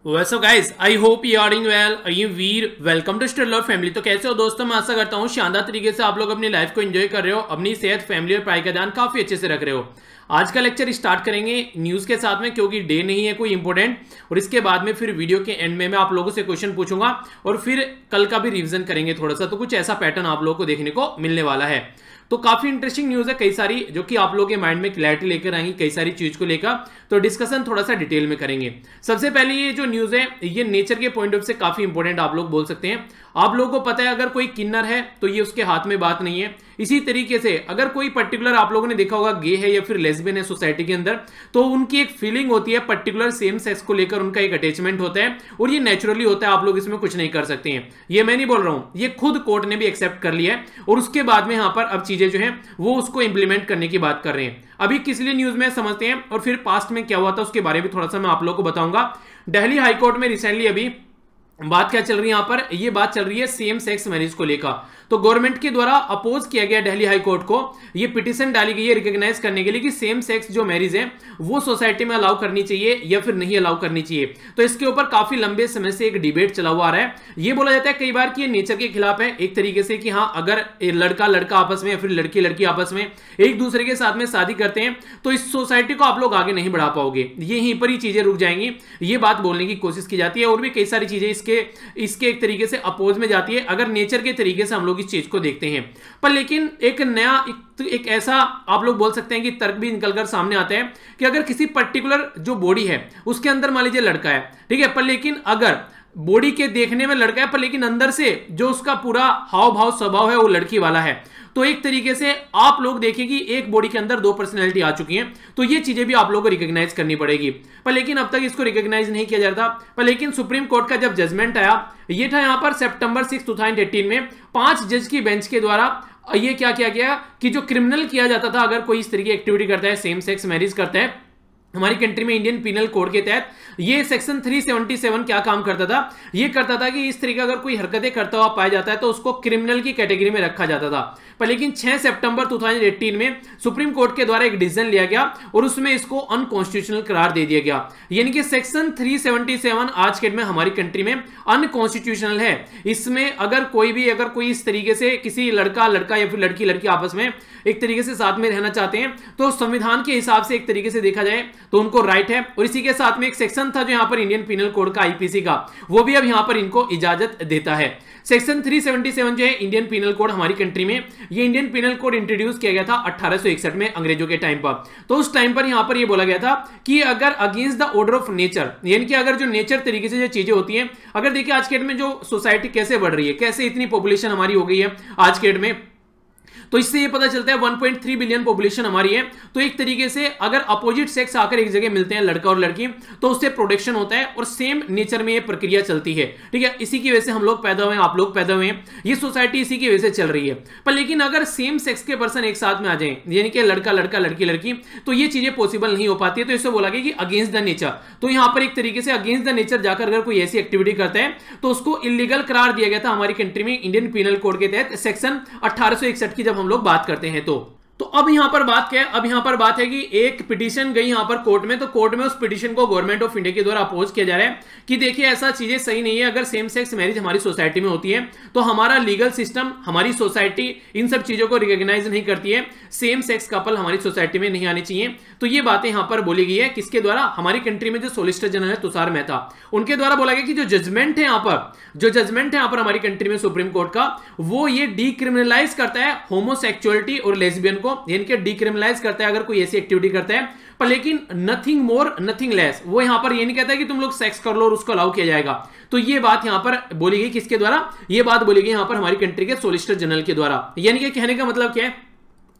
वैसे guys I hope you are doing well. I am Veer, welcome to study love family. तो कैसे हो दोस्तों, मैं आशा करता हूँ शानदार तरीके से आप लोग अपनी लाइफ को एंजॉय कर रहे हो, अपनी सेहत, फैमिली और पढ़ाई का ध्यान काफी अच्छे से रख रहे हो। आज का लेक्चर स्टार्ट करेंगे न्यूज के साथ में, क्योंकि डे नहीं है कोई इंपॉर्टेंट, और इसके बाद में फिर वीडियो के एंड में मैं आप लोगों से क्वेश्चन पूछूंगा और फिर कल का भी रिवीजन करेंगे थोड़ा सा। तो कुछ ऐसा पैटर्न आप लोगों को देखने को मिलने वाला है। तो काफी इंटरेस्टिंग न्यूज है, कई सारी जो कि आप लोगों के माइंड में क्लैरिटी लेकर आएंगी कई सारी चीज को लेकर। तो डिस्कशन थोड़ा सा डिटेल में करेंगे। सबसे पहले ये जो न्यूज है ये नेचर के पॉइंट ऑफ से काफी इंपॉर्टेंट आप लोग बोल सकते हैं। आप लोगों को पता है अगर कोई किन्नर है तो ये उसके हाथ में बात नहीं है। इसी तरीके से अगर कोई पर्टिकुलर आप लोगों ने देखा होगा गे है या फिर लेस्बियन है सोसाइटी के अंदर, तो उनकी एक फीलिंग होती है पर्टिकुलर सेम सेक्स को लेकर, उनका एक अटैचमेंट होता है और ये नेचुरली होता है। आप लोग इसमें कुछ नहीं कर सकते हैं, ये मैं नहीं बोल रहा हूं, ये खुद कोर्ट ने भी एक्सेप्ट कर लिया है और उसके बाद में यहां पर अब चीजें जो है वो उसको इंप्लीमेंट करने की बात कर रहे हैं। अभी किस लिए न्यूज में समझते हैं और फिर पास्ट में क्या हुआ था उसके बारे में थोड़ा सा मैं आप लोगों को बताऊंगा। दिल्ली हाईकोर्ट में रिसेंटली अभी बात क्या चल रही है, यहां पर ये बात चल रही है सेम सेक्स मैरिज को लेकर। तो गवर्नमेंट के द्वारा अपोज किया गया दिल्ली हाई कोर्ट को, ये पिटीशन डाली गई है रिकॉग्नाइज करने के लिए कि सेम सेक्स जो मैरिज है वो सोसाइटी में अलाउ करनी चाहिए या फिर नहीं अलाउ करनी चाहिए। तो इसके ऊपर काफी लंबे समय से एक डिबेट चला हुआ आ रहा है। ये बोला जाता है कई बार कि ये नेचर के खिलाफ है एक तरीके से, कि हाँ अगर लड़का लड़का आपस में या फिर लड़की लड़की आपस में एक दूसरे के साथ में शादी करते हैं तो इस सोसाइटी को आप लोग आगे नहीं बढ़ा पाओगे, यहीं पर ही चीजें रुक जाएंगी। ये बात बोलने की कोशिश की जाती है और भी कई सारी चीजें इसके एक तरीके से अपोज में जाती है अगर नेचर के तरीके से हम लोग इस चीज को देखते हैं। पर लेकिन एक नया एक ऐसा आप लोग बोल सकते हैं कि तर्क भी निकलकर सामने आता है कि अगर किसी पर्टिकुलर जो बॉडी है उसके अंदर मान लीजिए लड़का है, ठीक है, पर लेकिन अगर बॉडी के देखने में लड़का है पर लेकिन अंदर से जो उसका पूरा हाव भाव स्वभाव है वो लड़की वाला है, तो एक तरीके से आप लोग देखिए कि एक बॉडी के अंदर दो पर्सनैलिटी आ चुकी हैं। तो ये चीजें भी आप लोगों को रिकॉग्नाइज करनी पड़ेगी, पर लेकिन अब तक इसको रिकॉग्नाइज नहीं किया जाता। पर लेकिन सुप्रीम कोर्ट का जब जजमेंट आया, ये था यहां पर सितंबर 6, 2018 में 5 जज की बेंच के द्वारा ये क्या किया गया कि जो क्रिमिनल किया जाता था अगर कोई इस तरीके की एक्टिविटी करता है, सेम सेक्स मैरिज करता है हमारी कंट्री में, इंडियन पिनल कोड के तहत ये सेक्शन 377 क्या काम करता था, ये करता था कि इस तरीके अगर कोई हरकतें करता हुआ पाया जाता है तो उसको क्रिमिनल की कैटेगरी में रखा जाता था। पर लेकिन 6 सितंबर 2018 में सुप्रीम कोर्ट के द्वारा एक डिसीजन लिया गया और उसमें इसको अनकॉन्स्टिट्यूशनल करार दे दिया गया। यानी कि सेक्शन 377 आज के डेट में हमारी कंट्री में अनकॉन्स्टिट्यूशनल है। इसमें अगर कोई इस तरीके से किसी लड़का लड़का या फिर लड़की लड़की आपस में एक तरीके से साथ में रहना चाहते हैं तो संविधान के हिसाब से एक तरीके से देखा जाए तो उनको राइट है। और इसी के साथ में एक सेक्शन था जो यहां पर इंडियन पिनल कोड का, आईपीसी का, वो भी अब यहां पर इनको इजाजत देता है। सेक्शन 377 जो है इंडियन पिनल कोड हमारी कंट्री में, ये इंडियन पिनल कोड इंट्रोड्यूस किया गया था 1861 में अंग्रेजों के टाइम पर। तो उस टाइम पर यहां पर ये बोला गया था कि अगर against the order of nature, यानी कि अगर जो नेचर तरीके से जो चीजें होती हैं, अगर देखिए आज के डेट में जो सोसाइटी कैसे बढ़ रही है, कैसे इतनी पॉपुलेशन हमारी हो गई है आज के डेट में, तो इससे ये पता चलता है 1.3 बिलियन पॉपुलेशन हमारी है। तो एक तरीके से अगर अपोजिट सेक्स आकर एक जगह मिलते हैं लड़का और लड़की, तो उससे प्रोडक्शन होता है और सेम नेचर में ये प्रक्रिया चलती है, ठीक है। इसी की वजह से हम लोग पैदा हुए हैं, आप लोग पैदा हुए हैं, ये सोसाइटी इसी की वजह से चल रही है। पर लेकिन अगर सेम सेक्स के पर्सन एक साथ में आ जाए, यानी कि लड़का लड़का लड़की लड़की, तो ये चीजें पॉसिबल नहीं हो पाती है। तो इससे बोला गया कि अगेंस्ट द नेचर, तो यहां पर एक तरीके से अगेंस्ट द नेचर जाकर अगर कोई ऐसी एक्टिविटी करता है तो उसको इलीगल करार दिया गया था हमारी कंट्री में इंडियन पिनल कोड के तहत सेक्शन 1861 की जब हम लोग बात करते हैं। तो अब यहां पर बात क्या है, अब यहां पर बात है कि एक पिटीशन गई यहां पर कोर्ट में, तो कोर्ट में उस पिटीशन को गवर्नमेंट ऑफ इंडिया के द्वारा अपोज किया जा रहा है कि देखिए ऐसा चीजें सही नहीं है। अगर सेम सेक्स मैरिज हमारी सोसाइटी में होती है तो हमारा लीगल सिस्टम, हमारी सोसाइटी इन सब चीजों को रिकॉग्नाइज नहीं करती है, सेम सेक्स कपल हमारी सोसाइटी में नहीं आनी चाहिए। तो ये बातें यहां पर बोली गई है किसके द्वारा, हमारी कंट्री में जो सोलिसिटर जनरल है तुषार मेहता, उनके द्वारा बोला गया कि जो जजमेंट है यहां पर हमारी कंट्री में सुप्रीम कोर्ट का, वो ये डीक्रिमिनलाइज करता है होमोसेक्सुअलिटी और लेस्बियन को, यानी कि डीक्रिमिनलाइज करता है अगर कोई ऐसी एक्टिविटी करता है। पर लेकिन नथिंग मोर नथिंग लेस, वो यहां पर ये नहीं कहता है कि तुम लोग सेक्स कर लो और उसको अलाउ किया जाएगा। तो ये बात यहां पर बोली गई किसके द्वारा, ये बात बोली गई यहां पर हमारी कंट्री के सोलिसिटर जनरल के द्वारा। यानी कि कहने का मतलब क्या है,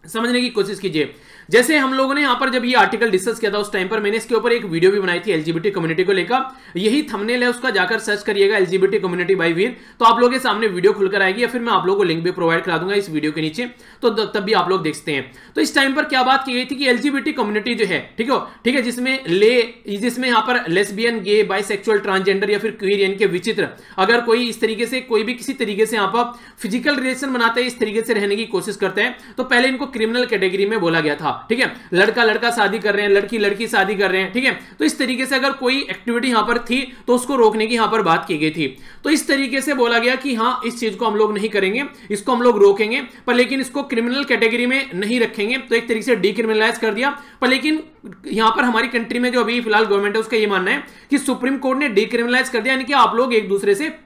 समझने की कोशिश कीजिए। जैसे हम लोगों ने यहां पर जब ये आर्टिकल डिस्कस किया था उस टाइम पर मैंने इसके ऊपर एक वीडियो भी बनाई थी एलजीबीटी कम्युनिटी को लेकर, यही थंबनेल है उसका, जाकर सर्च करिएगा एलजीबीटी कम्युनिटी बाय वीर, तो आप लोगों के सामने वीडियो खुलकर आएगी, या फिर मैं आप लोगों को लिंक भी प्रोवाइड करा दूंगा इस वीडियो के नीचे, तो तब भी आप लोग देख सकते हैं। तो इस टाइम पर क्या बात की गई थी कि एलजीबीटी कम्युनिटी जो है, ठीक है, जिसमें यहां पर लेस्बियन, गे, बाइसेक्सुअल, ट्रांसजेंडर या फिर क्वीर, यानी कि विचित्र, अगर कोई इस तरीके से कोई भी किसी तरीके से यहां पर फिजिकल रिलेशन बनाते हैं, इस तरीके से रहने की कोशिश करते हैं, तो पहले इनको क्रिमिनल कैटेगरी में बोला गया था। ठीक है, लड़का लड़का शादी कर रहे हैं, लड़की लड़की शादी कर रहे हैं, ठीक है। तो इस तरीके से अगर कोई एक्टिविटी यहां पर थी तो उसको रोकने की यहां पर बात की गई थी। तो इस तरीके से बोला गया कि हाँ, इस चीज को हम लोग नहीं करेंगे, इसको हम लोग रोकेंगे, पर लेकिन इसको क्रिमिनल कैटेगरी में नहीं रखेंगे। तो एक तरीके से डीक्रिमिनलाइज कर दिया। पर लेकिन यहां पर हमारी कंट्री में जो अभी फिलहाल गवर्नमेंट है उसका यह मानना है कि सुप्रीम कोर्ट ने डीक्रिमिनलाइज कर दिया, यानी कि आप लोग एक दूसरे से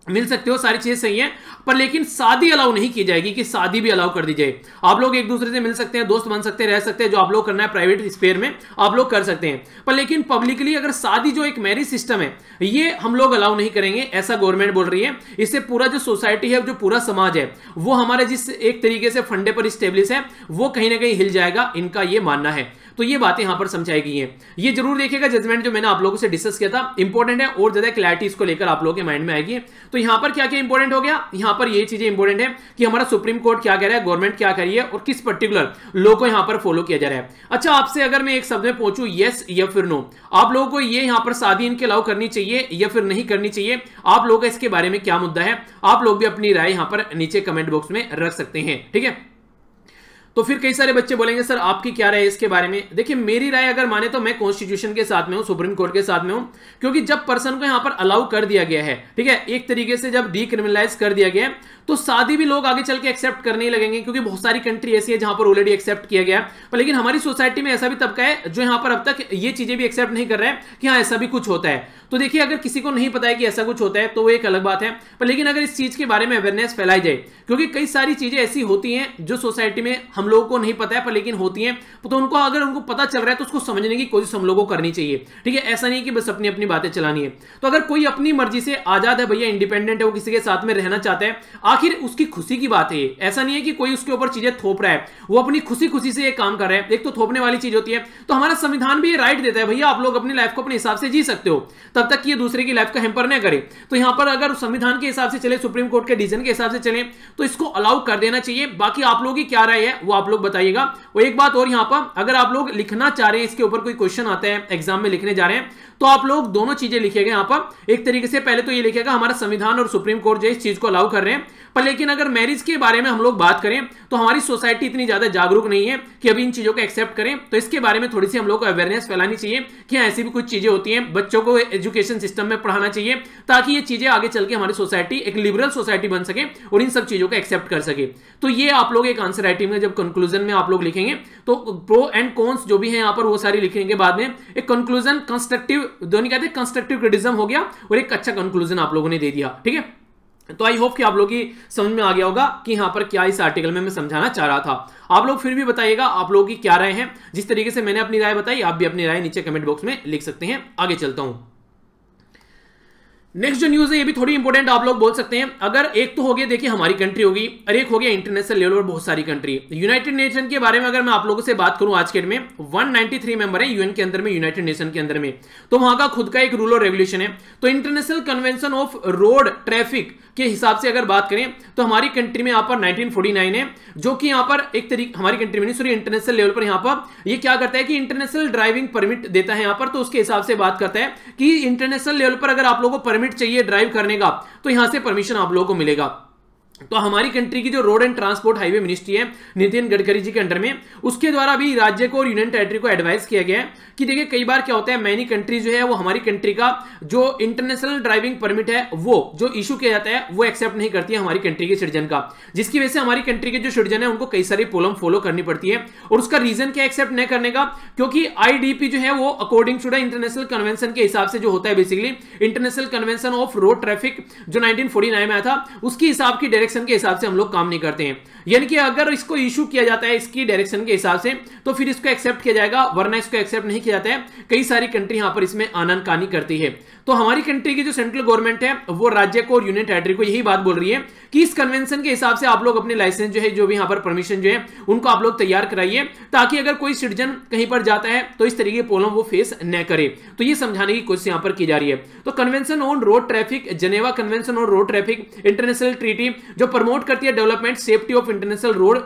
मिल सकते हो, सारी चीजें सही हैं, पर लेकिन शादी अलाउ नहीं की जाएगी कि शादी भी अलाउ कर दी जाए। आप लोग एक दूसरे से मिल सकते हैं, दोस्त बन सकते हैं, रह सकते हैं, जो आप लोग करना है प्राइवेट स्फीयर में आप लोग कर सकते हैं, पर लेकिन पब्लिकली अगर शादी जो एक मैरिज सिस्टम है ये हम लोग अलाउ नहीं करेंगे, ऐसा गवर्नमेंट बोल रही है। इससे पूरा जो सोसाइटी है, जो पूरा समाज है, वो हमारे जिस एक तरीके से फंडे पर स्टेब्लिश है वो कहीं ना कहीं हिल जाएगा, इनका ये मानना है। तो ये बातें यहां पर समझाई गई हैं। ये जरूर देखिएगा जजमेंट जो मैंने आप लोगों से डिस्कस किया था, इंपॉर्टेंट है और ज्यादा क्लैरिटी इसको लेकर आप लोगों के माइंड में आएगी। तो यहां पर क्या क्या इंपॉर्टेंट हो गया, यहां पर ये चीजें इंपॉर्टेंट है कि हमारा सुप्रीम कोर्ट क्या कह रहा है, गवर्नमेंट क्या कह रही है और किस पर्टिकुलर लॉ को यहां पर फॉलो किया जा रहा है। अच्छा, आपसे अगर मैं एक शब्द में पूछूं यस या फिर नो, आप लोगों को ये यहां पर शादी इनके अलाउ करनी चाहिए या फिर नहीं करनी चाहिए, आप लोगों का इसके बारे में क्या मुद्दा है, आप लोग भी अपनी राय यहां पर नीचे कमेंट बॉक्स में रख सकते हैं, ठीक है। तो फिर कई सारे बच्चे बोलेंगे सर आपकी क्या राय है इसके बारे में। देखिए, मेरी राय अगर माने तो मैं कॉन्स्टिट्यूशन के साथ में हूं, सुप्रीम कोर्ट के साथ में हूं, क्योंकि जब पर्सन को यहां पर अलाउ कर दिया गया है, ठीक है, एक तरीके से जब डीक्रिमिनलाइज कर दिया गया है, तो शादी भी लोग आगे चल के एक्सेप्ट करने लगेंगे, क्योंकि बहुत सारी कंट्री ऐसी है जहां पर ऑलरेडी एक्सेप्ट किया गया है। पर लेकिन हमारी सोसाइटी में ऐसा भी तबका है जो यहां पर अब तक ये चीजें भी एक्सेप्ट नहीं कर रहा है कि हाँ ऐसा भी कुछ होता है। तो देखिए, अगर किसी को नहीं पता है कि ऐसा कुछ होता है तो वो एक अलग बात है, पर लेकिन अगर इस चीज के बारे में अवेयरनेस फैलाई जाए, क्योंकि कई सारी चीजें ऐसी होती हैं जो सोसाइटी में हम लोगों को नहीं पता है पर लेकिन होती हैं, तो उनको अगर उनको पता चल रहा है तो उसको समझने की कोशिश हम लोगों को करनी चाहिए, ठीक है। ऐसा नहीं कि बस अपनी अपनी बातें चलानी है। तो अगर कोई अपनी मर्जी से आजाद है भैया, इंडिपेंडेंट है, वो किसी के साथ में रहना चाहता है, आखिर उसकी खुशी की बात है। ऐसा नहीं है कि कोई उसके ऊपर चीजें थोप रहा है, वो अपनी खुशी खुशी से ये काम कर रहा है। एक तो थोपने वाली चीज होती है। तो हमारा संविधान भी ये राइट देता है भैया, आप लोग अपनी लाइफ को अपने हिसाब से जी सकते हो, तब तक कि ये दूसरे की लाइफ को हैम्पर न करे। तो यहां पर अगर संविधान के हिसाब से चले, सुप्रीम कोर्ट के डिसीजन के हिसाब से चले, तो इसको अलाउ कर देना चाहिए। बाकी आप लोगों की क्या राय है वो आप लोग बताइएगा। और एक बात और, यहां पर अगर आप लोग लिखना चाह रहे हैं, इसके ऊपर कोई क्वेश्चन आता है एग्जाम में लिखने जा रहे हैं, तो आप लोग दोनों चीजें लिखिएगा यहां पर। एक तरीके से पहले तो ये लिखिएगा हमारा संविधान और सुप्रीम कोर्ट जो इस चीज को अलाउ कर रहे हैं, पर लेकिन अगर मैरिज के बारे में हम लोग बात करें तो हमारी सोसाइटी इतनी ज्यादा जागरूक नहीं है कि अभी इन चीजों को एक्सेप्ट करें। तो इसके बारे में थोड़ी सी हम लोग को अवेयरनेस फैलानी चाहिए कि ऐसी भी कुछ चीजें होती हैं, बच्चों को एजुकेशन सिस्टम में पढ़ाना चाहिए, ताकि ये चीजें आगे चल के हमारी सोसाइटी एक लिबरल सोसाइटी बन सके और इन सब चीजों को एक्सेप्ट कर सके। तो ये आप लोग एक आंसर राइटिंग में जब कंक्लूजन में आप लोग लिखेंगे तो प्रो एंड कॉन्स जो भी है यहाँ पर वो सारी लिखने के बाद में एक कंक्लूजन कंस्ट्रक्टिव, दोनों कहते हैं कंस्ट्रक्टिव क्रिटिसिज्म हो गया और एक अच्छा कंक्लूजन आप लोगों ने दे दिया, ठीक है। तो आई होप कि आप लोगों की समझ में आ गया होगा कि यहां पर क्या इस आर्टिकल में मैं समझाना चाह रहा था। आप लोग फिर भी बताइएगा आप लोगों की क्या राय है। जिस तरीके से मैंने अपनी राय बताई, आप भी अपनी राय नीचे कमेंट बॉक्स में लिख सकते हैं। आगे चलता हूं। नेक्स्ट जो न्यूज है ये भी थोड़ी इंपॉर्टेंट आप लोग बोल सकते हैं। अगर एक तो हो गया देखिए हमारी कंट्री होगी और एक हो गया इंटरनेशनल लेवल पर बहुत सारी कंट्री। यूनाइटेड नेशन के बारे में अगर मैं आप लोगों से बात करूं, आज के डेट में 193 मेंबर है यूएन के अंदर में, यूनाइटेड नेशन के अंदर में, तो वहां का खुद का एक रूल और रेगुलेशन है। तो international convention of road traffic के हिसाब से अगर बात करें तो हमारी कंट्री में यहां पर 1949 है, जो कि यहां पर एक तरीके हमारी कंट्री में नहीं सॉरी इंटरनेशनल लेवल पर यहां पर ये क्या करता है कि इंटरनेशनल ड्राइविंग परमिट देता है यहां पर। तो उसके हिसाब से बात करता है कि इंटरनेशनल लेवल पर अगर आप लोगों को परमिट चाहिए ड्राइव करने का तो यहां से परमिशन आप लोगों को मिलेगा। तो हमारी कंट्री की जो road and transport highway ministry है नितिन गडकरी जी के अंडर में, उसके द्वारा भी राज्य को और यूनियन टेरिटरी को एडवाइस किया गया है कि देखिए कई बार क्या होता है, मैनी कंट्री जो है वो हमारी कंट्री का जो इंटरनेशनल ड्राइविंग परमिट है वो जो इशू किया जाता है वो एक्सेप्ट नहीं करती है हमारी कंट्री के सिटीजन का, जिसकी वजह से हमारी कंट्री के जो सिटीजन है उनको कई सारी प्रॉब्लम फॉलो करनी पड़ती है। और उसका रीजन क्या एक्सेप्ट नहीं करने का, क्योंकि आईडीपी जो है वो according to the international convention के हिसाब से जो होता है, basically international convention of road traffic जो 1949 में आया था, उसकी हिसाब की डायरेक्शन के हिसाब से हम लोग काम नहीं करते हैं। यानी कि अगर इसको इशू किया जाता है इसकी डायरेक्शन के हिसाब से तो फिर इसको एक्सेप्ट किया जाएगा, वरना इसको एक्सेप्ट नहीं किया जाता है। कई सारी कंट्री यहां पर इसमें आनाकानी करती है। तो हमारी कंट्री की जो सेंट्रल गवर्नमेंट है वो राज्य को और यूनियन टेरिटरी को यही बात बोल रही है कि इस कन्वेंशन के हिसाब से आप लोग अपने लाइसेंस जो है, जो भी यहां पर परमिशन जो है उनको आप लोग तैयार कराइए, ताकि अगर कोई सिटीजन कहीं पर जाता है तो इस तरीके की प्रॉब्लम वो फेस न करे। तो ये समझाने की कोशिश यहां पर की जा रही है। तो convention on road traffic, Geneva convention on road traffic international treaty जो प्रमोट करती है development safety of international road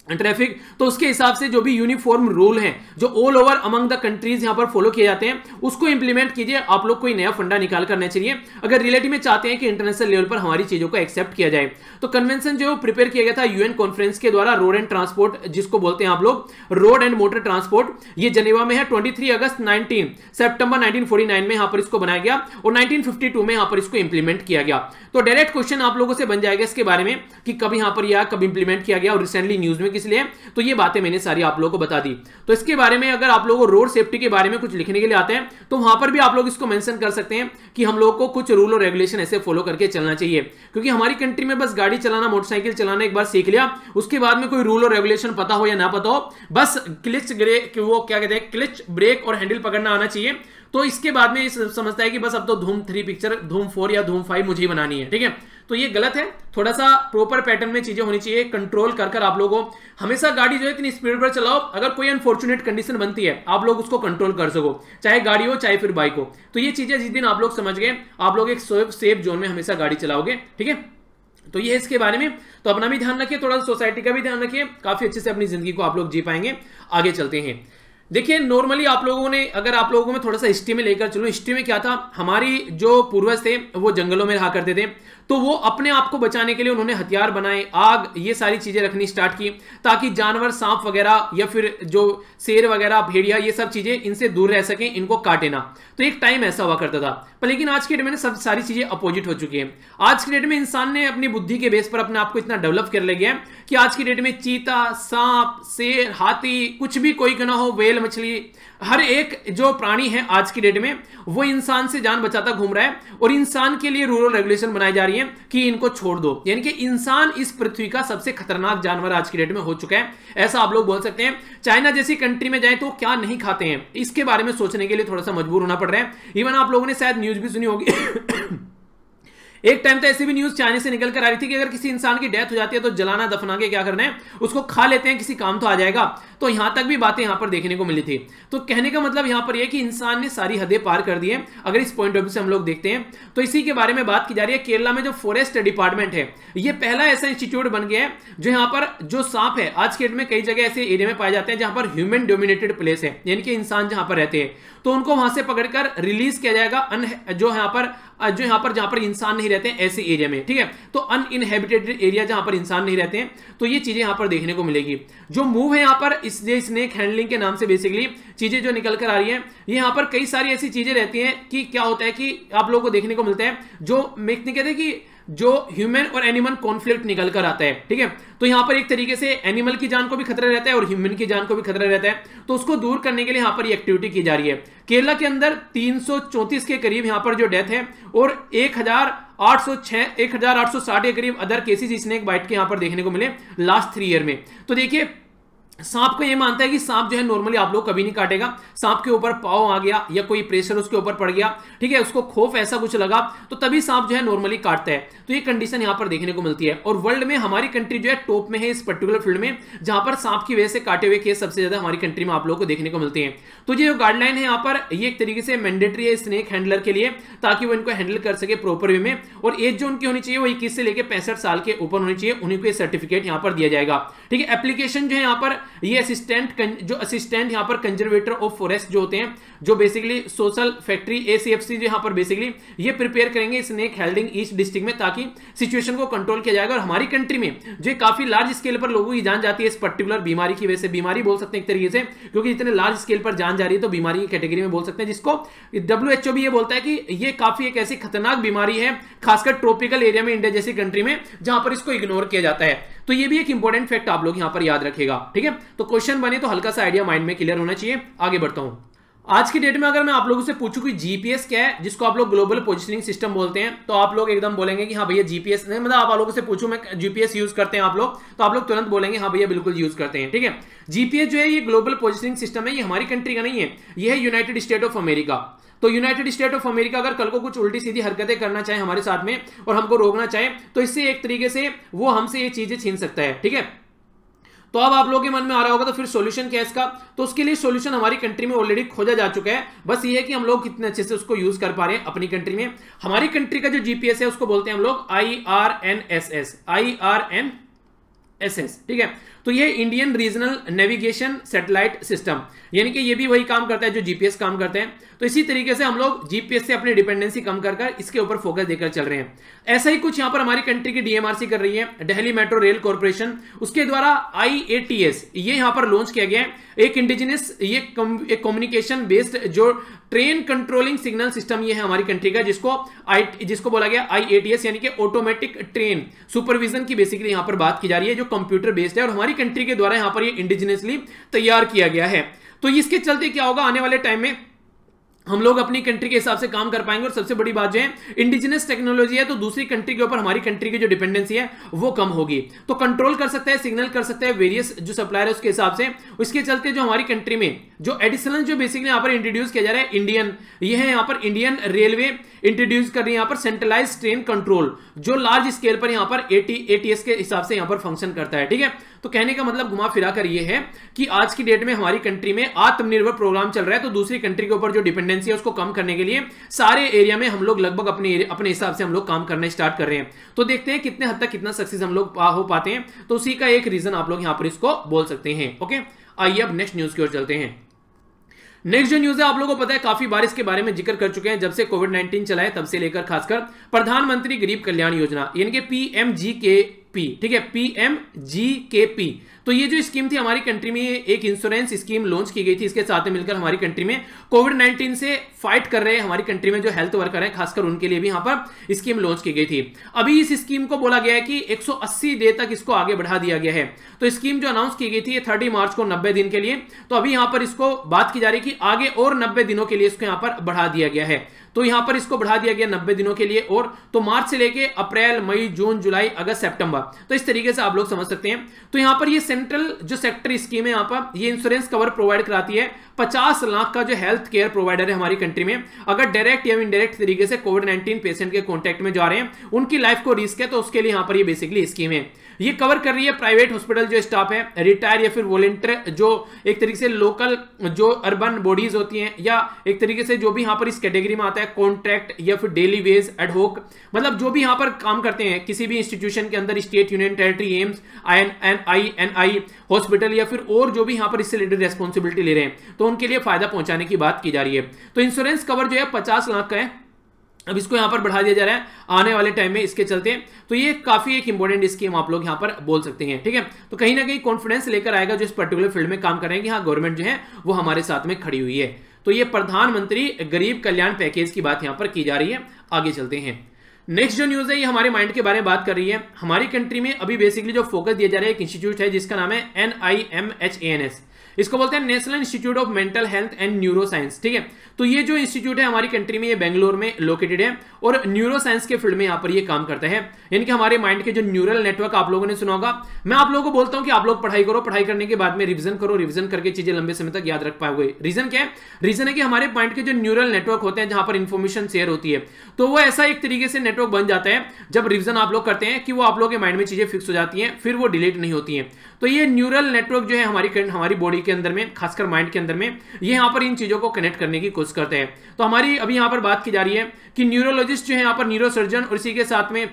traffic, तो उसके हिसाब से जो भी यूनिफॉर्म रूल हैं जो all over among the countries यहां पर फॉलो किए जाते हैं उसको इंप्लीमेंट कीजिए। आप लोग कोई नया फंडा निकाल करना चाहिए अगर रिलेटिव में चाहते हैं कि इंटरनेशनल लेवल पर हमारी चीजों को एक्सेप्ट किया जाए। तो कन्वेंशन जो प्रिपेयर किया गया था यूएन कॉन्फ्रेंस के द्वारा, रोड एंड ट्रांसपोर्ट जिसको बोलते हैं आप लोग, रोड एंड मोटर ट्रांसपोर्ट, ये जनेवा में है। 23 अगस्त 19 सितंबर 1949 में यहां पर इसको बनाया गया और 1952 में यहां पर इसको इंप्लीमेंट किया गया। तो डायरेक्ट क्वेश्चन आप लोगों से बन जाएगा इसके बारे में कि कब यहां पर या कब इंप्लीमेंट किया गया और रिसेंटली न्यूज में किस लिए। तो ये बातें मैंने सारी आप लोगों को बता दी। तो इसके बारे में अगर आप लोगों को रोड सेफ्टी के बारे में कुछ लिखने के लिए आते हैं तो वहां पर भी आप लोग इसको मेंशन कर सकते हैं कि हम लोग को कुछ रूल और रेगुलेशन ऐसे फॉलो करके चलना चाहिए, क्योंकि हमारी कंट्री में बस गाड़ी चलाना, मोटरसाइकिल चलाना एक बार सीख लिया, उसके बाद में कोई रूल और रेगुलेशन पता हो या ना पता हो, बस क्लिच ब्रेक, वो क्या कहते हैं, क्लिच ब्रेक और हैंडल पकड़ना आना चाहिए। तो इसके बाद में समझता है कि बस अब तो धूम 3 पिक्चर, धूम 4 या धूम 5 मुझे ही बनानी है, ठीक है। तो ये गलत है, थोड़ा सा प्रॉपर पैटर्न में चीजें होनी चाहिए। कंट्रोल कर आप लोगों को हमेशा गाड़ी जो है इतनी स्पीड पर चलाओ, अगर कोई अनफॉर्चुनेट कंडीशन बनती है आप लोग उसको कंट्रोल कर सको, चाहे गाड़ी हो चाहे फिर बाइक हो। तो ये चीजें जिस दिन आप लोग समझ गए, आप लोग एक सेफ जोन में हमेशा गाड़ी चलाओगे, ठीक है। तो ये इसके बारे में, तो अपना भी ध्यान रखिए, थोड़ा सोसाइटी का भी ध्यान रखिए, काफी अच्छे से अपनी जिंदगी को आप लोग जी पाएंगे। आगे चलते हैं। देखिए नॉर्मली आप लोगों ने, अगर आप लोगों में थोड़ा सा हिस्ट्री में लेकर चलो, हिस्ट्री में क्या था, हमारी जो पूर्वज थे वो जंगलों में रहा करते थे, तो वो अपने आप को बचाने के लिए उन्होंने हथियार बनाए, आग, ये सारी चीजें रखनी स्टार्ट की ताकि जानवर, सांप वगैरह या फिर जो शेर वगैरह, भेड़िया, ये सब चीजें इनसे दूर रह सकें, इनको काटे ना। तो एक टाइम ऐसा हुआ करता था, पर लेकिन आज के डेट में सब सारी चीजें अपोजिट हो चुकी है। आज के डेट में इंसान ने अपनी बुद्धि के बेस पर अपने आप को इतना डेवलप कर ले गया है कि आज की डेट में चीता, सांप, शेर, हाथी, कुछ भी कोई ना हो, व्हेल, मछली, हर एक जो प्राणी है आज की डेट में वो इंसान से जान बचाता घूम रहा है, और इंसान के लिए रूल रेगुलेशन बनाई जा रही है कि इनको छोड़ दो। यानी कि इंसान इस पृथ्वी का सबसे खतरनाक जानवर आज की डेट में हो चुका है, ऐसा आप लोग बोल सकते हैं। चाइना जैसी कंट्री में जाए तो क्या नहीं खाते हैं, इसके बारे में सोचने के लिए थोड़ा सा मजबूर होना पड़ रहा है। इवन आप लोगों ने शायद न्यूज भी सुनी होगी एक टाइम तो ऐसी भी न्यूज चाइना से निकल कर आ रही थी कि अगर किसी इंसान की डेथ हो जाती है तो जलाना, दफना के क्या करना है, उसको खा लेते हैं, किसी काम तो आ जाएगा। तो यहां तक भी बातें यहां पर देखने को मिली थी। तो कहने का मतलब यहां पर यह कि इंसान ने सारी हदें पार कर दी है, अगर इस पॉइंट ऑफ व्यू से हम लोग देखते हैं। तो इसी के बारे में बात की जा रही है। केरला में जो फॉरेस्ट डिपार्टमेंट है, ये पहला ऐसा इंस्टीट्यूट बन गया है जो यहां पर जो सांप है, आज के डेट में कई जगह ऐसे एरिया में पाए जाते हैं जहां पर ह्यूमन डोमिनेटेड प्लेस है, यानी कि इंसान जहां पर रहते हैं, तो उनको वहां से पकड़कर रिलीज किया जाएगा जहां पर इंसान नहीं रहते हैं, ऐसे एरिया में, ठीक है। तो अनइनहेबिटेड एरिया जहां पर इंसान नहीं रहते हैं, तो ये चीजें यहां पर देखने को मिलेगी। जो मूव है यहां पर स्नेक हैंडलिंग के नाम से बेसिकली चीजें जो निकल कर आ रही है, ये यहां पर कई सारी ऐसी चीजें रहती हैं कि क्या होता है कि आप लोगों को देखने को मिलता है जो कहते हैं कि जो ह्यूमन और एनिमल कॉन्फ्लिक्ट निकल कर आता है, ठीक है। तो यहां पर एक तरीके से एनिमल की जान को भी खतरा रहता है और ह्यूमन की जान को भी खतरा रहता है, तो उसको दूर करने के लिए यहां पर ये एक्टिविटी की जा रही है। केरला के अंदर 334 के करीब यहां पर जो डेथ है और 1860 के करीब अदर केसेस स्नेक बाइट के यहां पर देखने को मिले लास्ट 3 ईयर में। तो देखिए सांप को यह मानता है कि सांप जो है नॉर्मली आप लोग कभी नहीं काटेगा, सांप के ऊपर पाव आ गया या कोई प्रेशर उसके ऊपर पड़ गया, ठीक है, उसको खौफ ऐसा कुछ लगा तो तभी सांप जो है नॉर्मली काटता है। तो ये कंडीशन यहां पर देखने को मिलती है, और वर्ल्ड में हमारी कंट्री जो है टॉप में है इस पर्टिकुलर फील्ड में, जहां पर सांप की वजह से काटे हुए केस सबसे ज्यादा हमारी कंट्री में आप लोग को देखने को मिलते हैं। तो ये जो गाइडलाइन है यहाँ पर, ये एक तरीके से मैंडेटरी है स्नेक हैंडलर के लिए, ताकि वो इनको हैंडल कर सके प्रॉपर वे में, और एज जो उनकी होनी चाहिए वो 21 से लेकर 65 साल के ऊपर होनी चाहिए, उन्हीं को सर्टिफिकेट यहाँ पर दिया जाएगा, ठीक है। एप्लीकेशन जो है यहाँ पर ये असिस्टेंट यहाँ पर कंजर्वेटर ऑफ फॉरेस्ट जो होते हैं, जो बेसिकली सोशल फैक्ट्री ACFC जो यहाँ पर बेसिकली ये प्रिपेयर करेंगे स्नेक हेल्डिंग ईस्ट डिस्ट्रिक्ट में, ताकि सिचुएशन को कंट्रोल किया जाएगा। और हमारी कंट्री में जो काफी लार्ज स्केल पर लोगों की जान जाती है इस पर्टिकुलर बीमारी की वजह से, बीमारी बोल सकते हैं एक तरीके से, क्योंकि इतने लार्ज स्केल पर जान जा रही है तो बीमारी की कैटेगरी में बोल सकते हैं, जिसको WHO भी ये बोलता है कि ये काफी एक ऐसी खतरनाक बीमारी है, खासकर ट्रॉपिकल एरिया में, इंडिया जैसी कंट्री में, जहां पर इसको इग्नोर किया जाता है। तो ये भी एक इंपॉर्टेंट फैक्ट आप लोग यहां पर याद रखेगा, ठीक है। तो क्वेश्चन बने तो हल्का सा आइडिया माइंड में क्लियर होना चाहिए। आगे बढ़ता हूं। आज की डेट में अगर मैं आप लोगों से पूछूं कि जीपीएस क्या है, जिसको आप लोग ग्लोबल पोजिशनिंग सिस्टम बोलते हैं, तो आप लोग एकदम बोलेंगे कि हाँ भैया जीपीएस, मतलब आप लोगों से पूछूं मैं जीपीएस यूज करते हैं आप लोग, तो आप लोग तुरंत बोलेंगे हाँ भैया बिल्कुल यूज करते हैं, ठीक है। जीपीएस जो है ये ग्लोबल पोजिशनिंग सिस्टम है, ये हमारी कंट्री का नहीं है, ये है यूनाइटेड स्टेट ऑफ अमेरिका। तो यूनाइटेड स्टेट ऑफ अमेरिका अगर कल को कुछ उल्टी सीधी हरकतें करना चाहे हमारे साथ में और हमको रोकना चाहे, तो इससे एक तरीके से वो हमसे ये चीजें छीन सकता है, ठीक है। तो अब आप लोगों के मन में आ रहा होगा तो फिर सॉल्यूशन क्या है इसका, तो उसके लिए सॉल्यूशन हमारी कंट्री में ऑलरेडी खोजा जा चुका है, बस ये है कि हम लोग कितने अच्छे से उसको यूज कर पा रहे हैं अपनी कंट्री में। हमारी कंट्री का जो जीपीएस है उसको बोलते हैं हम लोग IRNSS, ठीक है। तो ये Indian regional navigation satellite system, यानी कि ये भी वही काम करता है जो जीपीएस काम करते हैं। तो इसी तरीके से हम लोग जीपीएस से अपनी डिपेंडेंसी कम कर इसके ऊपर फोकस देकर चल रहे हैं। ऐसा ही कुछ यहां पर हमारी कंट्री की डीएमआरसी कर रही है, दिल्ली मेट्रो रेल कॉर्पोरेशन, उसके द्वारा आईएटीएस ये यहां पर लॉन्च किया गया है, एक इंडिजिनस ये कम्युनिकेशन बेस्ड जो ट्रेन कंट्रोलिंग सिग्नल सिस्टम ये है हमारी कंट्री का, जिसको बोला गया आईएटीएस, यानी कि ऑटोमेटिक ट्रेन सुपरविजन की बेसिकली यहां पर बात की जा रही है, जो कंप्यूटर बेस्ड है और हमारी कंट्री के द्वारा यहां पर ये इंडिजिनसली तैयार किया गया है। तो इसके चलते क्या होगा, आने वाले टाइम में हम लोग अपनी कंट्री के हिसाब से काम कर पाएंगे। और सबसे बड़ी बात जो है इंडिजिनस टेक्नोलॉजी है, तो दूसरी कंट्री के ऊपर हमारी कंट्री की जो डिपेंडेंसी है वो कम होगी, तो कंट्रोल कर सकते हैं, सिग्नल कर सकते हैं वेरियस जो सप्लायर है उसके हिसाब से। उसके चलते जो हमारी कंट्री में जो एडिशनल जो बेसिकली यहाँ पर इंट्रोड्यूस किया जा रहा है ये है यहाँ पर इंडियन रेलवे इंट्रोड्यूस कर रही है यहाँ पर सेंट्रलाइज ट्रेन कंट्रोल, जो लार्ज स्केल पर यहाँ पर एटीएस के हिसाब से यहाँ पर फंक्शन करता है। ठीक है, तो कहने का मतलब घुमा फिरा कर ये है कि आज की डेट में हमारी कंट्री में आत्मनिर्भर प्रोग्राम चल रहा है, तो दूसरी कंट्री के ऊपर जो डिपेंडेंसी है उसको कम करने के लिए सारे एरिया में हम लोग लगभग अपने हिसाब से हम लोग काम करना स्टार्ट कर रहे हैं। तो देखते हैं कितने हद तक कितना सक्सेस हम लोग हो पाते हैं, तो उसी का एक रीजन आप लोग यहां पर इसको बोल सकते हैं। ओके, आइए अब नेक्स्ट न्यूज की ओर चलते हैं। नेक्स्ट जो न्यूज है आप लोगों को पता है, काफी बार इसके बारे में जिक्र कर चुके हैं, जब से कोविड-19 चला है तब से लेकर खासकर प्रधानमंत्री गरीब कल्याण योजना यानी कि पीएमजीकेपी, ठीक है, पीएमजीकेपी। तो ये जो स्कीम थी हमारी कंट्री में, एक इंश्योरेंस स्कीम लॉन्च की गई थी, इसके साथ में मिलकर हमारी कंट्री में कोविड-19 से फाइट कर रहे हैं हमारी कंट्री में जो हेल्थ वर्कर हैं, खासकर उनके लिए भी यहां पर स्कीम लॉन्च की गई थी। अभी इस स्कीम को बोला गया है कि 180 डे तक इसको आगे बढ़ा दिया गया है। तो स्कीम जो अनाउंस की गई थी 30 मार्च को 90 दिन के लिए, तो अभी यहां पर इसको बात की जा रही है कि आगे और 90 दिनों के लिए इसको यहां पर बढ़ा दिया गया है। तो यहां पर इसको बढ़ा दिया गया 90 दिनों के लिए, और तो मार्च से लेके अप्रैल, मई, जून, जुलाई, अगस्त, सितंबर, तो इस तरीके से आप लोग समझ सकते हैं। तो यहां पर ये सेंट्रल जो सेक्टर स्कीम है, यहां पर ये इंश्योरेंस कवर प्रोवाइड कराती है 50 लाख का जो हेल्थ केयर प्रोवाइडर है हमारी कंट्री में, अगर डायरेक्ट या इनडायरेक्ट तरीके से कोविड-19 पेशेंट के कॉन्टेक्ट में जा रहे हैं, उनकी लाइफ को रिस्क है, तो उसके लिए यहां पर ये बेसिकली स्कीम है। ये कवर कर रही है प्राइवेट हॉस्पिटल जो स्टाफ है, रिटायर या फिर वॉलंटियर, जो एक तरीके से लोकल जो अर्बन बॉडीज होती हैं, या एक तरीके से जो भी यहां पर इस कैटेगरी में आता है कॉन्ट्रैक्ट या फिर डेली वेज, एडहोक, मतलब जो भी यहां पर काम करते हैं किसी भी इंस्टीट्यूशन के अंदर, state, union territory, AIIMS, INI hospital, या फिर और जो भी यहां पर इससे रिलेटेड रेस्पॉन्सिबिलिटी ले रहे हैं, तो उनके लिए फायदा पहुंचाने की बात की जा रही है। तो इंश्योरेंस कवर जो है 50 लाख का है, अब इसको यहां पर बढ़ा दिया जा रहा है आने वाले टाइम में इसके चलते। तो ये काफी एक इंपॉर्टेंट स्कीम आप लोग यहां पर बोल सकते हैं। ठीक है, तो कहीं ना कहीं कॉन्फिडेंस लेकर आएगा जो इस पर्टिकुलर फील्ड में काम कर रहे हैं कि हाँ गवर्नमेंट जो है वो हमारे साथ में खड़ी हुई है। तो ये प्रधानमंत्री गरीब कल्याण पैकेज की बात यहां पर की जा रही है। आगे चलते हैं। नेक्स्ट जो न्यूज है ये हमारे माइंड के बारे में बात कर रही है। हमारी कंट्री में अभी बेसिकली जो फोकस दिया जा रहा है, एक इंस्टीट्यूट है जिसका नाम है NIMHANS, इसको बोलते हैं national institute of mental health and neuro science. ठीक है, तो ये जो इंस्टीट्यूट है हमारी कंट्री में, ये बेंगलोर में लोकेटेड है और न्यूरो साइंस के फील्ड में यहाँ पर ये काम करता है। यानी कि हमारे माइंड के जो न्यूरल नेटवर्क आप लोगों ने सुना होगा, मैं आप लोगों को बोलता हूं कि आप लोग पढ़ाई करो, पढ़ाई करने के बाद में रिविजन करो, रिविजन करके चीजें लंबे समय तक याद रख पाओगे। रीजन क्या है? रीजन है कि हमारे माइंड के जो न्यूरल नेटवर्क होते हैं जहां पर इंफॉर्मेशन शेयर होती है, तो वो ऐसा एक तरीके से नेटवर्क बन जाता है जब रिविजन आप लोग करते हैं कि वो आप लोगों के माइंड में चीजें फिक्स हो जाती हैं, फिर वो डिलीट नहीं होती हैं। तो ये न्यूरल नेटवर्क जो है हमारी बॉडी के अंदर में, खासकर माइंड के अंदर में, ये यहाँ पर इन चीजों को कनेक्ट करने की कोशिश करते हैं। तो हमारी अभी यहाँ पर बात की जा रही है कि न्यूरोलॉजिस्ट जो है यहाँ पर न्यूरोसर्जन और इसी के साथ में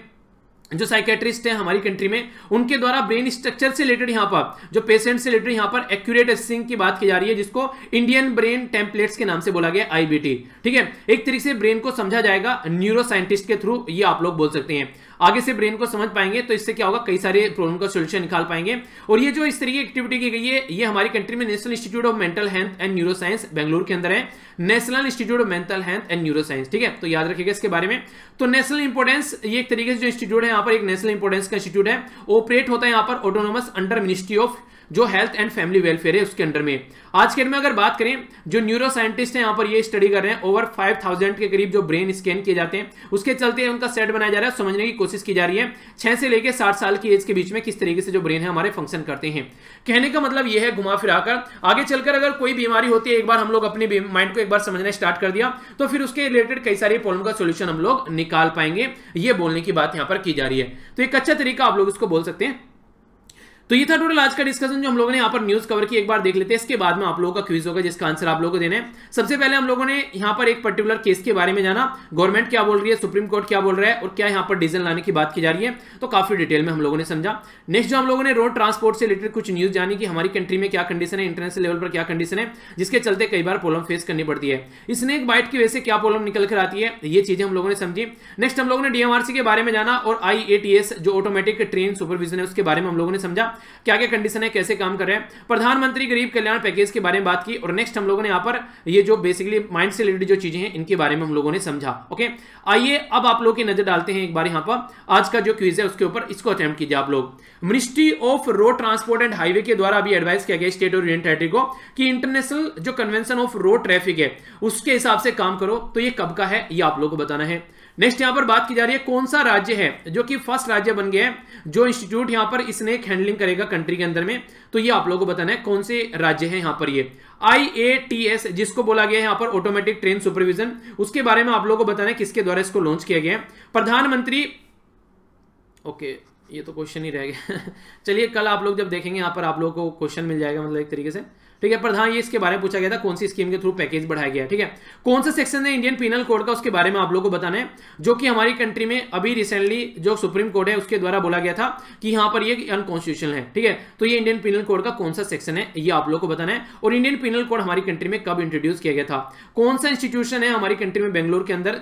जो साइकेट्रिस्ट है हमारी कंट्री में, उनके द्वारा ब्रेन स्ट्रक्चर से रिलेटेड यहाँ पर जो पेशेंट से रिलेटेड यहाँ पर एक्यूरेट असेसिंग की बात की जा रही है, जिसको इंडियन ब्रेन टेम्पलेट्स के नाम से बोला गया, IBT। ठीक है, एक तरीके से ब्रेन को समझा जाएगा न्यूरो साइंटिस्ट के थ्रू, ये आप लोग बोल सकते हैं। आगे से ब्रेन को समझ पाएंगे तो इससे क्या होगा, कई सारे प्रॉब्लम का सोल्यूशन निकाल पाएंगे। और ये जो इस तरीके की एक्टिविटी की गई है, ये हमारी कंट्री में national institute of mental health and neuro science Bengaluru के अंदर है, national institute of mental health and neuro science. ठीक है, तो याद रखिएगा इसके बारे में। तो नेशनल इंपोर्टेंस, ये एक तरीके से जो इंस्टीट्यूट है यहाँ पर एक नेशनल इंपोर्टेंस का इंस्टीट्यूट है, ऑपरेट होता है यहाँ पर ऑटोनोमस अंडर मिनिस्ट्री ऑफ जो हेल्थ एंड फैमिली वेलफेयर है उसके अंडर में। आज के दिन में अगर बात करें, जो न्यूरो साइंटिस्ट हैं यहाँ पर ये स्टडी कर रहे हैं, ओवर 5000 के करीब जो ब्रेन स्कैन किए जाते हैं, उसके चलते उनका सेट बनाया जा रहा है, समझने की कोशिश की जा रही है 6 से लेकर 60 साल की एज के बीच में किस तरीके से जो ब्रेन है हमारे फंक्शन करते हैं। कहने का मतलब यह है, घुमा फिराकर आगे चलकर अगर कोई बीमारी होती है, एक बार हम लोग अपने माइंड को एक बार समझना स्टार्ट कर दिया, तो फिर उसके रिलेटेड कई सारे प्रॉब्लम का सोल्यूशन हम लोग निकाल पाएंगे, ये बोलने की बात यहाँ पर की जा रही है। तो एक अच्छा तरीका आप लोग इसको बोल सकते हैं। तो ये था टोटल आज का डिस्कशन जो हम लोगों ने यहाँ पर न्यूज कवर की। एक बार देख लेते हैं, इसके बाद में आप लोगों का क्विज होगा जिसका आंसर आप लोगों को देना है। सबसे पहले हम लोगों ने यहाँ पर एक पर्टिकुलर केस के बारे में जाना, गवर्नमेंट क्या बोल रही है, सुप्रीम कोर्ट क्या बोल रहा है और क्या यहाँ पर डीजल लाने की बात की जा रही है, तो काफी डिटेल में हम लोगों ने समझा। नेक्स्ट जो हम लोगों ने रोड ट्रांसपोर्ट से रिलेटेड कुछ न्यूज जानी कि हमारी कंट्री में क्या कंडीशन है, इंटरनेशनल लेवल पर क्या कंडीशन है, जिसके चलते कई बार प्रॉब्लम फेस करनी पड़ती है। स्नेक बाइट की वजह से क्या प्रॉब्लम निकल कर आती है, ये चीजें हम लोगों ने समझी। नेक्स्ट हम लोगों ने डीएमआरसी के बारे में जाना और IATS जो ऑटोमेटिक ट्रेन सुपरविजन है उसके बारे में हम लोगों ने समझा क्या क्या कंडीशन है, कैसे काम कर रहे हैं। प्रधानमंत्री गरीब कल्याण पैकेज के बारे में बात की और नेक्स्ट हम लोगों ने यहाँ पर ये जो बेसिकली माइंड से रिलेटेड जो चीजें हैं इनके बारे में हम लोगों ने समझा। ओके, आइए अब आप लोगों की नजर डालते हैं एक बार यहाँ पर आज का जो क्विज है उसके ऊपर, इसको अटेम्प्ट कीजिए आप लोग। Ministry of road transport and highway के द्वारा अभी एडवाइस किया गया स्टेट और यूनियन टेरिटरी को कि इंटरनेशनल जो कन्वेंशन ऑफ रोड ट्रैफिक है उसके हिसाब से काम करो। तो ये कब का है ये आप लोगों को बताना है। नेक्स्ट यहां पर बात की जा रही है कौन सा राज्य है जो कि फर्स्ट राज्य बन गया है जो इंस्टीट्यूट यहां पर स्नेक हैंडलिंग करेगा कंट्री के अंदर में, तो ये आप लोगों को बताना है कौन से राज्य है यहां पर। ये IATS जिसको बोला गया है यहां पर ऑटोमेटिक ट्रेन सुपरविजन, उसके बारे में आप लोगों को बताना है किसके द्वारा इसको लॉन्च किया गया है। प्रधानमंत्री, ओके ये तो क्वेश्चन ही रह गया चलिए कल आप लोग जब देखेंगे यहां पर आप लोगों को क्वेश्चन मिल जाएगा, मतलब एक तरीके से, ठीक है। प्रधान ये इसके बारे में पूछा गया था कौन सी स्कीम के थ्रू पैकेज बढ़ाया गया है, ठीक है। कौन सा सेक्शन है इंडियन पीनल कोड का उसके बारे में आप लोगों को बताना है, जो कि हमारी कंट्री में अभी रिसेंटली जो सुप्रीम कोर्ट है उसके द्वारा बोला गया था कि यहां पर ये अनकॉन्स्टिट्यूशनल है, ठीक है। तो ये इंडियन पीनल कोड का कौन सा सेक्शन है ये आप लोगों को बताना है। और इंडियन पीनल कोड हमारी कंट्री में कब इंट्रोड्यूस किया गया था, कौन सा इंस्टीट्यूशन है हमारी कंट्री में बेंगलोर के अंदर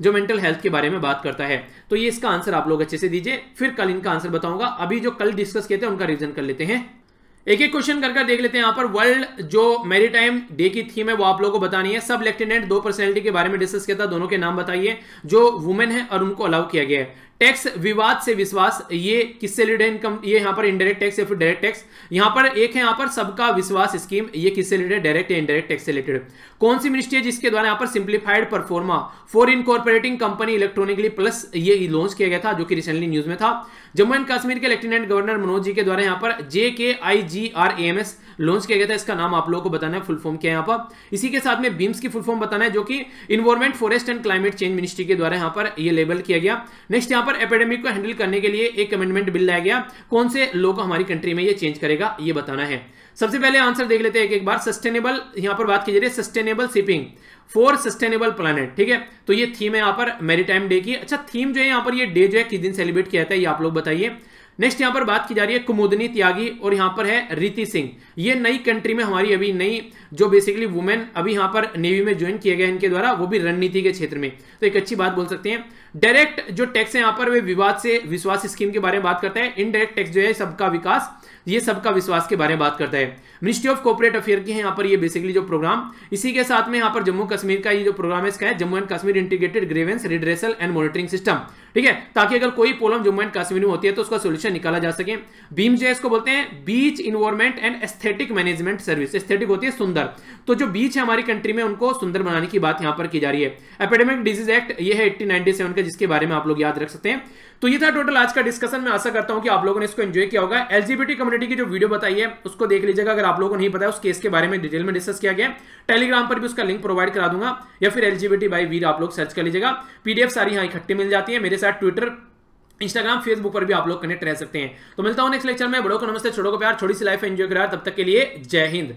जो मेंटल हेल्थ के बारे में बात करता है, तो ये इसका आंसर आप लोग अच्छे से दीजिए, फिर कल इनका आंसर बताऊंगा। अभी जो कल डिस्कस किए थे उनका रिवीजन कर लेते हैं, एक एक क्वेश्चन करके देख लेते हैं। यहां पर वर्ल्ड जो मैरीटाइम डे की थीम है वो आप लोगों को बतानी है। सब लेफ्टिनेंट दो पर्सनैलिटी के बारे में डिस्कस किया था, दोनों के नाम बताइए जो वुमेन है और उनको अलाउ किया गया है। टैक्स विवाद से विश्वास, ये किससे रिलेटेड इनकम, ये यहां पर इनडायरेक्ट टैक्स या फिर डायरेक्ट टैक्स। यहां पर एक है यहां पर सबका विश्वास स्कीम, ये किससे रिलेटेड, डायरेक्ट या इनडायरेक्ट टैक्स से रिलेटेड। कौन सी मिनिस्ट्री है जिसके द्वारा यहां पर simplified pro forma for incorporating company electronically plus ये लॉन्च किया गया था जो कि रिसेंटली न्यूज में था। जम्मू एंड कश्मीर के लेफ्टिनेंट गवर्नर मनोज जी के द्वारा यहां पर JKIGRAMS लॉन्च किया गया था, इसका नाम आप लोगों को बताना है, फुल फॉर्म क्या है यहां पर। इसी के साथ में बीम्स की फुल फॉर्म बताना है जो कि environment forest and climate change ministry के द्वारा यहां पर ये लेबल किया गया। नेक्स्ट यहां पर एपिडेमिक को हैंडल करने के लिए एक अमेंडमेंट बिल लाया गया, कौन से लॉ को हमारी कंट्री में ये चेंज करेगा ये बताना है। सबसे पहले आंसर देख लेते हैं एक बार। सस्टेनेबल यहां पर बात की जा रही है, sustainable shipping for sustainable planet, ठीक है। तो ये थीम है यहां पर मैरीटाइम डे की। अच्छा थीम जो है यहां पर ये डे जो है किस दिन सेलिब्रेट किया जाता है ये आप लोग बताइए। नेक्स्ट यहां पर बात की जा रही है कुमुदनी त्यागी और यहां पर है रीति सिंह, ये नई कंट्री में हमारी अभी नई जो बेसिकली वुमेन अभी यहां पर नेवी में ज्वाइन किया गया इनके द्वारा, वो भी रणनीति के क्षेत्र में, तो एक अच्छी बात बोल सकते हैं। डायरेक्ट जो टैक्स है यहां पर वे विवाद से विश्वास स्कीम के बारे में बात करता है। इनडायरेक्ट टैक्स जो है सबका विकास, ये सबका विश्वास के बारे में बात करता है। मिनिस्ट्री ऑफ कॉर्पोरेट अफेयर की है यहाँ पर ये बेसिकली जो प्रोग्राम, इसी के साथ में यहाँ पर जम्मू कश्मीर का ये जो प्रोग्राम है इसका है Jammu and Kashmir integrated grievance redressal and monitoring system, ठीक है, ताकि अगर कोई प्रॉब्लम जम्मू एंड कश्मीर में होती है तो उसका सोल्यूशन निकाला जा सके। बीम जो है इसको बोलते हैं beach environment and aesthetic management service, aesthetic होती है सुंदर, तो जो बीच है हमारी कंट्री में उनको सुंदर बनाने की बात यहाँ पर की जा रही है। एपिडेमिक डिजीज एक्ट ये है 1897 का, जिसके बारे में आप लोग याद रख सकते हैं। तो ये था टोटल आज का डिस्कशन, मैं आशा करता हूं कि आप लोगों ने इसको एंजॉय किया होगा। LGBT कम्युनिटी की जो वीडियो बताई है उसको देख लीजिएगा, अगर आप लोगों को नहीं पता है उस केस के बारे में डिटेल में डिस्कस किया गया। टेलीग्राम पर भी उसका लिंक प्रोवाइड करा दूंगा, या फिर LGBT बाय वीर आप लोग सर्च कर लीजिएगा, PDF सारी यहाँ इकट्ठी मिल जाती है। मेरे साथ ट्विटर, इंस्टाग्राम, फेसबुक पर भी आप लोग कनेक्ट रह सकते हैं। तो मिलता हूं नेक्स्ट लेक्चर में। बड़ों को नमस्ते, छोटों को प्यार, छोटी सी लाइफ एंजॉय करा, तब तक के लिए जय हिंद।